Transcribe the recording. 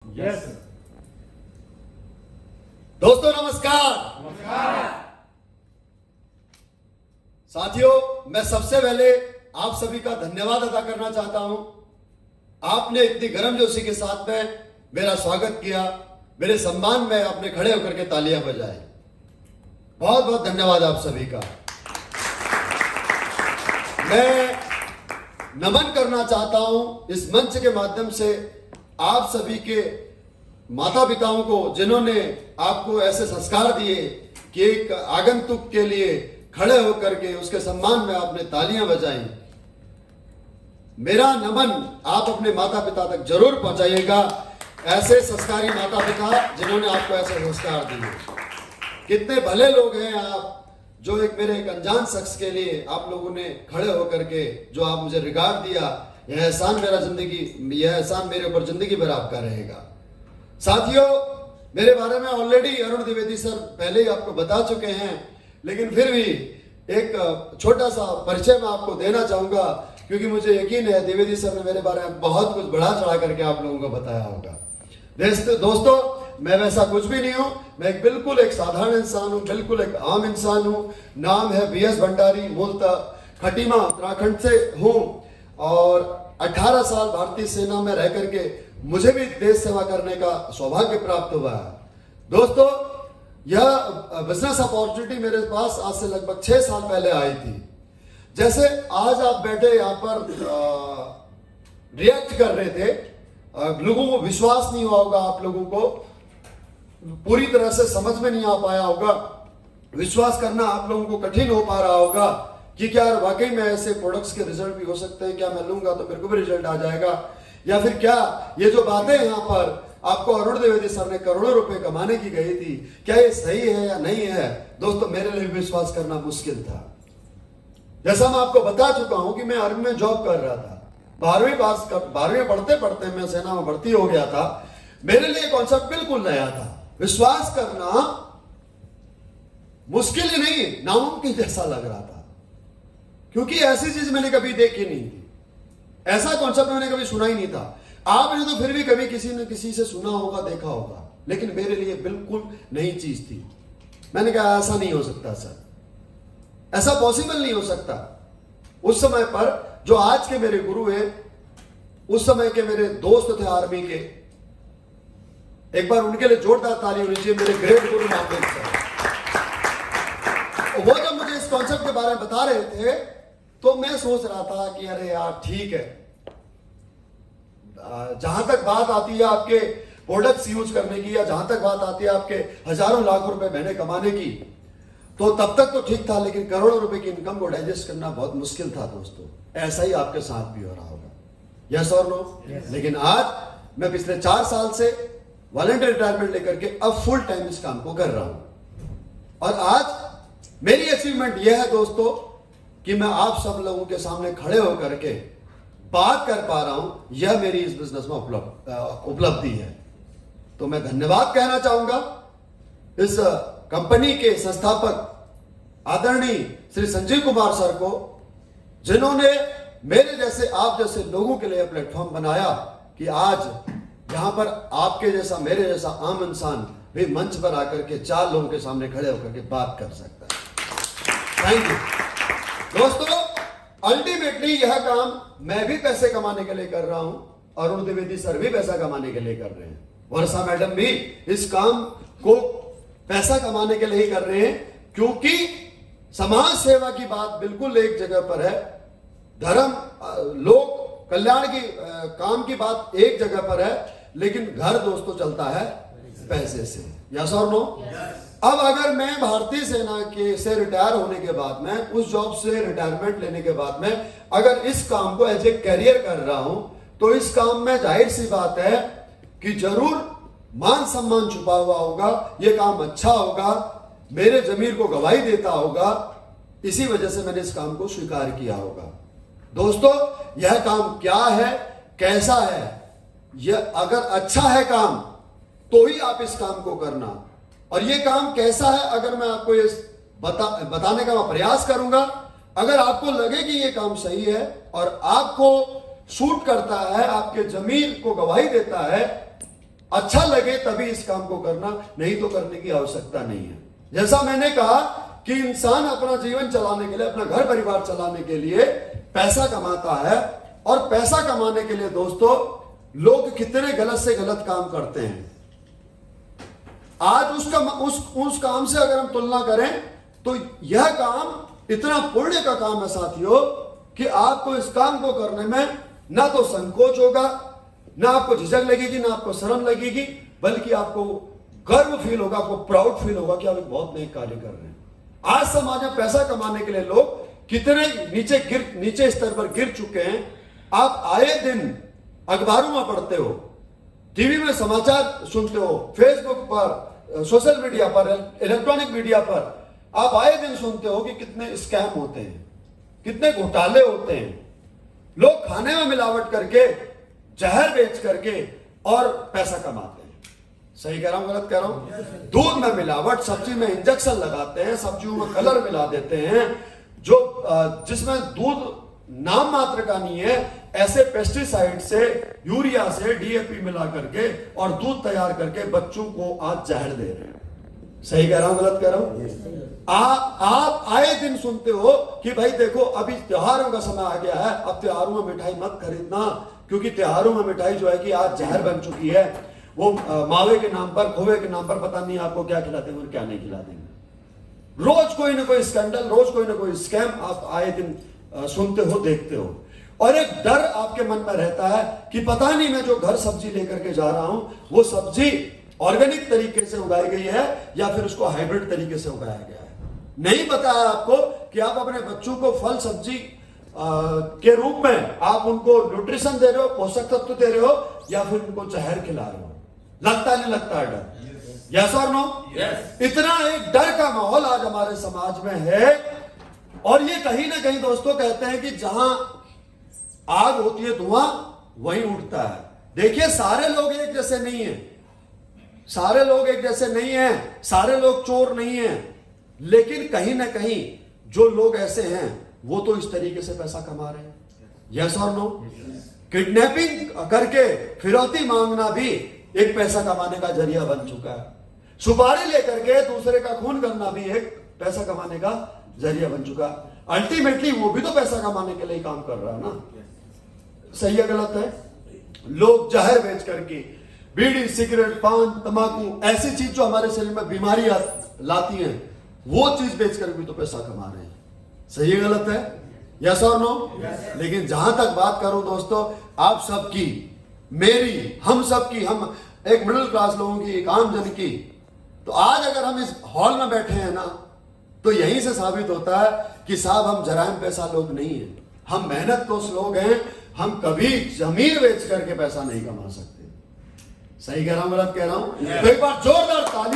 Yes. दोस्तों नमस्कार। साथियों, मैं सबसे पहले आप सभी का धन्यवाद अदा करना चाहता हूं। आपने इतनी गर्मजोशी के साथ में मेरा स्वागत किया, मेरे सम्मान में आपने खड़े होकर के तालियां बजाई। बहुत बहुत धन्यवाद आप सभी का। मैं नमन करना चाहता हूं इस मंच के माध्यम से आप सभी के माता पिताओं को, जिन्होंने आपको ऐसे संस्कार दिए कि एक आगंतुक के लिए खड़े होकर के उसके सम्मान में आपने तालियां बजाई। मेरा नमन आप अपने माता पिता तक जरूर पहुंचाइएगा। ऐसे संस्कारी माता पिता जिन्होंने आपको ऐसे संस्कार दिए। कितने भले लोग हैं आप, जो एक मेरे एक अनजान शख्स के लिए आप लोगों ने खड़े होकर के जो आप मुझे रिगार्ड दिया, यह एहसान मेरे ऊपर जिंदगी भर आपका रहेगा। साथियों, मेरे बारे में ऑलरेडी अरुण द्विवेदी सर पहले ही आपको बता चुके हैं, लेकिन फिर भी एक छोटा सा परिचय मैं आपको देना चाहूंगा, क्योंकि मुझे यकीन है द्विवेदी सर ने मेरे बारे में बहुत कुछ बढ़ा चढ़ा करके आप लोगों को बताया होगा। दोस्तों, मैं वैसा कुछ भी नहीं हूं। मैं बिल्कुल एक साधारण इंसान हूं, बिल्कुल एक आम इंसान हूं। नाम है बीएस भंडारी, मूलतः खटीमा उत्तराखंड से हूं और 18 साल भारतीय सेना में रह करके मुझे भी देश सेवा करने का सौभाग्य प्राप्त हुआ है। दोस्तों, यह बिजनेस अपॉर्चुनिटी मेरे पास आज से लगभग 6 साल पहले आई थी। जैसे आज आप बैठे यहाँ पर रिएक्ट कर रहे थे, लोगों को विश्वास नहीं हुआ होगा, आप लोगों को पूरी तरह से समझ में नहीं आ पाया होगा, विश्वास करना आप लोगों को कठिन हो पा रहा होगा कि क्या वाकई में ऐसे प्रोडक्ट्स के रिजल्ट भी हो सकते हैं, क्या मैं लूंगा तो मेरे को भी रिजल्ट आ जाएगा, या फिर क्या ये जो बातें यहाँ पर आपको अरुण द्विवेदी सर ने करोड़ों रुपए कमाने की कही थी, क्या ये सही है या नहीं है। दोस्तों, मेरे लिए विश्वास करना मुश्किल था। जैसा मैं आपको बता चुका हूं कि मैं आर्मी में जॉब कर रहा था। 12वीं पढ़ते पढ़ते मैं सेना में भर्ती हो गया था। मेरे लिए कॉन्सेप्ट बिल्कुल नया था। विश्वास करना मुश्किल ही नहीं, नामुमकिन जैसा लग रहा था, क्योंकि ऐसी चीज मैंने कभी देखी नहीं थी, ऐसा कॉन्सेप्ट मैंने कभी सुना ही नहीं था। आपने तो फिर भी कभी किसी न किसी से सुना होगा, देखा होगा, लेकिन मेरे लिए बिल्कुल नई चीज थी। मैंने कहा ऐसा नहीं हो सकता सर, ऐसा पॉसिबल नहीं हो सकता। उस समय पर जो आज के मेरे गुरु हैं, उस समय के मेरे दोस्त थे आर्मी के, एक बार उनके लिए जोरदार ताली होनी चाहिए, मेरे ग्रेट गुरु नामदेव सर। वो जब मुझे इस कॉन्सेप्ट के बारे में बता रहे थे तो मैं सोच रहा था कि अरे यार ठीक है, जहां तक बात आती है आपके प्रोडक्ट्स यूज करने की, या जहां तक बात आती है आपके हजारों लाख रुपए महीने कमाने की, तो तब तक तो ठीक था, लेकिन करोड़ों रुपए की इनकम को डाइजेस्ट करना बहुत मुश्किल था। दोस्तों, ऐसा ही आपके साथ भी हो रहा होगा, यस और नो? लेकिन आज मैं पिछले 4 साल से वॉलंटियर रिटायरमेंट लेकर के अब फुल टाइम इस काम को कर रहा हूं। और आज मेरी अचीवमेंट यह है दोस्तों कि मैं आप सब लोगों के सामने खड़े होकर के बात कर पा रहा हूं। यह मेरी इस बिजनेस में उपलब्धि है। तो मैं धन्यवाद कहना चाहूंगा इस कंपनी के संस्थापक आदरणीय श्री संजीव कुमार सर को, जिन्होंने मेरे जैसे, आप जैसे लोगों के लिए प्लेटफॉर्म बनाया कि आज यहां पर आपके जैसा, मेरे जैसा आम इंसान भी मंच पर आकर के 4 लोगों के सामने खड़े होकर के बात कर सकता है। Thank you. दोस्तों, अल्टीमेटली यह काम मैं भी पैसे कमाने के लिए कर रहा हूं, अरुण द्विवेदी सर भी पैसा कमाने के लिए कर रहे हैं, वर्षा मैडम भी इस काम को पैसा कमाने के लिए ही कर रहे हैं, क्योंकि समाज सेवा की बात बिल्कुल एक जगह पर है, धर्म, लोक कल्याण की काम की बात एक जगह पर है, लेकिन घर दोस्तों चलता है पैसे से, यस और नो? अब अगर मैं भारतीय सेना के से रिटायर होने के बाद में, उस जॉब से रिटायरमेंट लेने के बाद में अगर इस काम को एज ए कैरियर कर रहा हूं, तो इस काम में जाहिर सी बात है कि जरूर मान सम्मान छुपा हुआ होगा, ये काम अच्छा होगा, मेरे जमीर को गवाही देता होगा, इसी वजह से मैंने इस काम को स्वीकार किया होगा। दोस्तों, यह काम क्या है, कैसा है, यह अगर अच्छा है काम तो ही आप इस काम को करना, और यह काम कैसा है अगर मैं आपको ये बताने का मैं प्रयास करूंगा। अगर आपको लगे कि यह काम सही है और आपको सूट करता है, आपके जमीर को गवाही देता है, अच्छा लगे तभी इस काम को करना, नहीं तो करने की आवश्यकता नहीं है। जैसा मैंने कहा कि इंसान अपना जीवन चलाने के लिए, अपना घर परिवार चलाने के लिए पैसा कमाता है, और पैसा कमाने के लिए दोस्तों लोग कितने गलत से गलत काम करते हैं। आज उस काम से अगर हम तुलना करें तो यह काम इतना पुण्य का काम है साथियों कि आपको इस काम को करने में ना तो संकोच होगा, ना आपको झिझक लगेगी, ना आपको शर्म लगेगी, बल्कि आपको गर्व फील होगा, आपको प्राउड फील होगा कि आप एक बहुत नए कार्य कर रहे हैं। आज समाज में पैसा कमाने के लिए लोग कितने नीचे स्तर पर गिर चुके हैं। आप आए दिन अखबारों में पढ़ते हो, टीवी में समाचार सुनते हो, फेसबुक पर, सोशल मीडिया पर, इलेक्ट्रॉनिक मीडिया पर आप आए दिन सुनते हो कि कितने स्कैम होते हैं, कितने घोटाले होते हैं। लोग खाने में मिलावट करके, जहर बेच करके और पैसा कमाते हैं। सही कह रहा हूं, गलत कह रहा हूं? दूध में मिलावट, सब्जी में इंजेक्शन लगाते हैं, सब्जियों में कलर मिला देते हैं, जो जिसमें दूध नाम मात्र का नहीं है, ऐसे पेस्टिसाइड से, यूरिया से, डीएपी मिला करके और दूध तैयार करके बच्चों को आज जहर दे रहे हैं। सही कह रहा हूं, गलत कह रहा हूं? आप आए दिन सुनते हो कि भाई देखो अभी त्योहारों का समय आ गया है, अब त्योहारों में मिठाई मत खरीदना, क्योंकि त्योहारों में मिठाई जो है कि आज जहर बन चुकी है। वो मावे के नाम पर, खोवे के नाम पर पता नहीं आपको क्या खिला देंगे और क्या नहीं खिला देंगे। रोज कोई ना कोई स्कैंडल, रोज कोई ना कोई स्कैम आप आए दिन सुनते हो, देखते हो, और एक डर आपके मन में रहता है कि पता नहीं मैं जो घर सब्जी लेकर के जा रहा हूं वो सब्जी ऑर्गेनिक तरीके से उगाई गई है या फिर उसको हाइब्रिड तरीके से उगाया गया है। नहीं बताया आपको कि आप अपने बच्चों को फल सब्जी के रूप में आप उनको न्यूट्रिशन दे रहे हो, पोषक तत्व दे रहे हो, या फिर उनको जहर खिला रहे हो। लगता नहीं लगता है डर? यस और नो? इतना एक डर का माहौल आज हमारे समाज में है, और ये कहीं ना कहीं दोस्तों कहते हैं कि जहां आग होती है धुआं वहीं उठता है। देखिए सारे लोग एक जैसे नहीं है, सारे लोग एक जैसे नहीं हैं, सारे लोग चोर नहीं हैं, लेकिन कहीं ना कहीं जो लोग ऐसे हैं वो तो इस तरीके से पैसा कमा रहे हैं। यस और नो? किडनैपिंग करके फिरौती मांगना भी एक पैसा कमाने का जरिया बन चुका है। सुपारी लेकर के दूसरे का खून करना भी एक पैसा कमाने का जरिया बन चुका है। अल्टीमेटली वो भी तो पैसा कमाने के लिए काम कर रहा है ना। सही है, गलत है? लोग जहर बेच करके, बीड़ी, सिगरेट, पान, तंबाकू, ऐसी चीज जो हमारे शरीर में बीमारी लाती है, वो चीज बेच कर भी तो पैसा कमा रहे हैं। सही है, गलत है? यस और नो? लेकिन जहां तक बात करूं दोस्तों आप सबकी, मेरी, हम सबकी, हम एक मिडिल क्लास लोगों की, एक आम जन की, तो आज अगर हम इस हॉल में बैठे हैं ना, तो यहीं से साबित होता है कि साहब हम जराइम पैसा लोग नहीं हैं, हम मेहनत कोश लोग हैं। हम कभी जमीन बेच करके पैसा नहीं कमा सकते। सही कह रहा हूं, गलत कह रहा हूं? तो एक बार जोरदार ताली